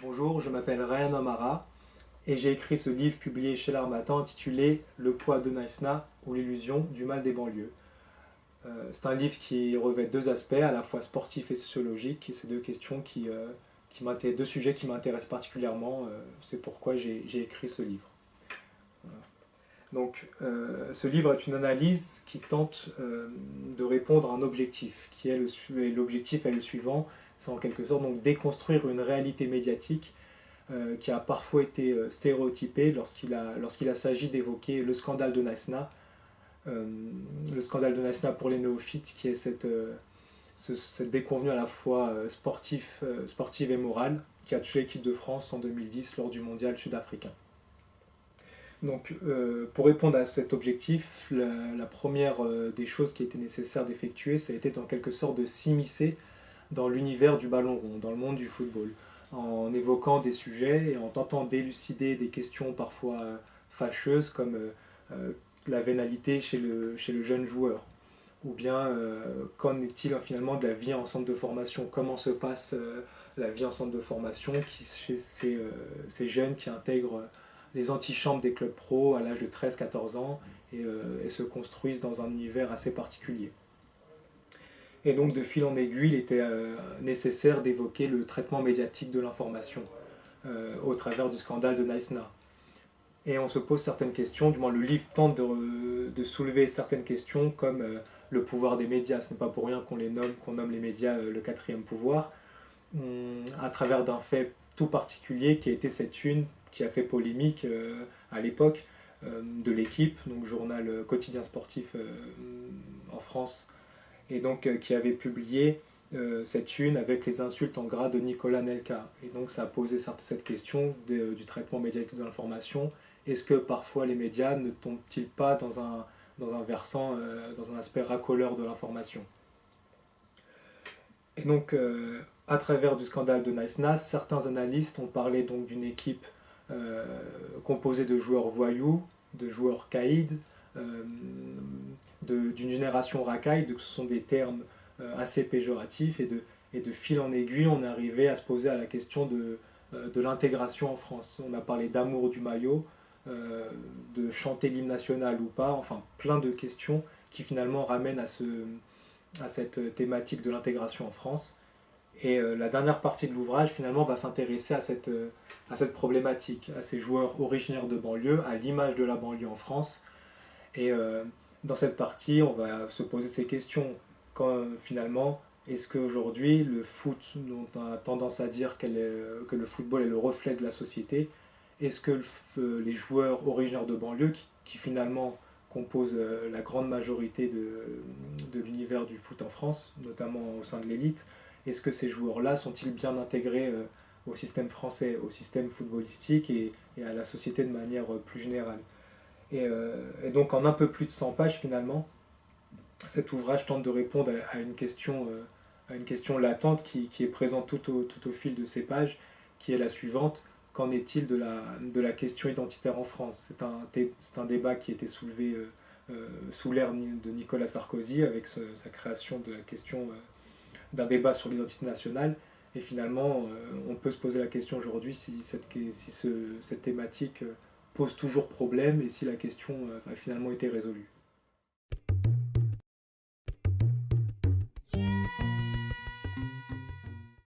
Bonjour, je m'appelle Ryan Amara et j'ai écrit ce livre publié chez l'Harmattan intitulé Le poids de Naïsna ou l'illusion du mal des banlieues. C'est un livre qui revêt deux aspects, à la fois sportifs et sociologiques, et ces deux questions deux sujets qui m'intéressent particulièrement, c'est pourquoi j'ai écrit ce livre. Voilà. Donc, ce livre est une analyse qui tente de répondre à un objectif, l'objectif est le suivant, c'est en quelque sorte donc déconstruire une réalité médiatique qui a parfois été stéréotypée lorsqu'il a s'agi d'évoquer le scandale de Naïsna, pour les néophytes, qui est cette déconvenue à la fois sportive et morale, qui a tué l'équipe de France en 2010 lors du mondial sud-africain. Donc, pour répondre à cet objectif, la première des choses qui était nécessaire d'effectuer, ça a été en quelque sorte de s'immiscer dans l'univers du ballon rond, dans le monde du football, en évoquant des sujets et en tentant d'élucider des questions parfois fâcheuses comme la vénalité chez le jeune joueur, ou bien qu'en est-il finalement de la vie en centre de formation, comment se passe la vie en centre de formation chez ces jeunes qui intègrent les antichambres des clubs pro à l'âge de 13-14 ans et se construisent dans un univers assez particulier. Et donc de fil en aiguille, il était nécessaire d'évoquer le traitement médiatique de l'information au travers du scandale de Naïsna. Et on se pose certaines questions, du moins le livre tente de soulever certaines questions comme le pouvoir des médias. Ce n'est pas pour rien qu'on nomme les médias le quatrième pouvoir, à travers d'un fait tout particulier qui a été cette une qui a fait polémique à l'époque de l'Équipe, donc journal quotidien sportif en France, et donc qui avait publié cette une avec les insultes en gras de Nicolas Nelka. Et donc ça a posé cette question du traitement médiatique de l'information. Est-ce que parfois les médias ne tombent-ils pas dans un versant, dans un aspect racoleur de l'information? Et donc, à travers du scandale de Naïsna, certains analystes ont parlé donc d'une équipe composée de joueurs voyous, de joueurs caïds, d'une génération racaille, donc ce sont des termes assez péjoratifs, et de fil en aiguille, on est arrivé à se poser à la question de l'intégration en France. On a parlé d'amour du maillot, de chanter l'hymne national ou pas, enfin plein de questions qui finalement ramènent à cette thématique de l'intégration en France. Et la dernière partie de l'ouvrage finalement va s'intéresser à cette problématique, à ces joueurs originaires de banlieue, à l'image de la banlieue en France. Et dans cette partie, on va se poser ces questions. Finalement, est-ce qu'aujourd'hui, le foot, dont on a tendance à dire que le football est le reflet de la société, est-ce que les joueurs originaires de banlieue, qui finalement composent la grande majorité de l'univers du foot en France, notamment au sein de l'élite, est-ce que ces joueurs-là sont-ils bien intégrés au système français, au système footballistique et à la société de manière plus générale? Et donc en un peu plus de 100 pages finalement, cet ouvrage tente de répondre à une question latente qui est présente tout au fil de ces pages, qui est la suivante: qu'en est-il de la question identitaire en France? C'est un débat qui a été soulevé sous l'ère de Nicolas Sarkozy, avec sa création de la question d'un débat sur l'identité nationale. Et finalement, on peut se poser la question aujourd'hui si cette thématique pose toujours problème et si la question a finalement été résolue.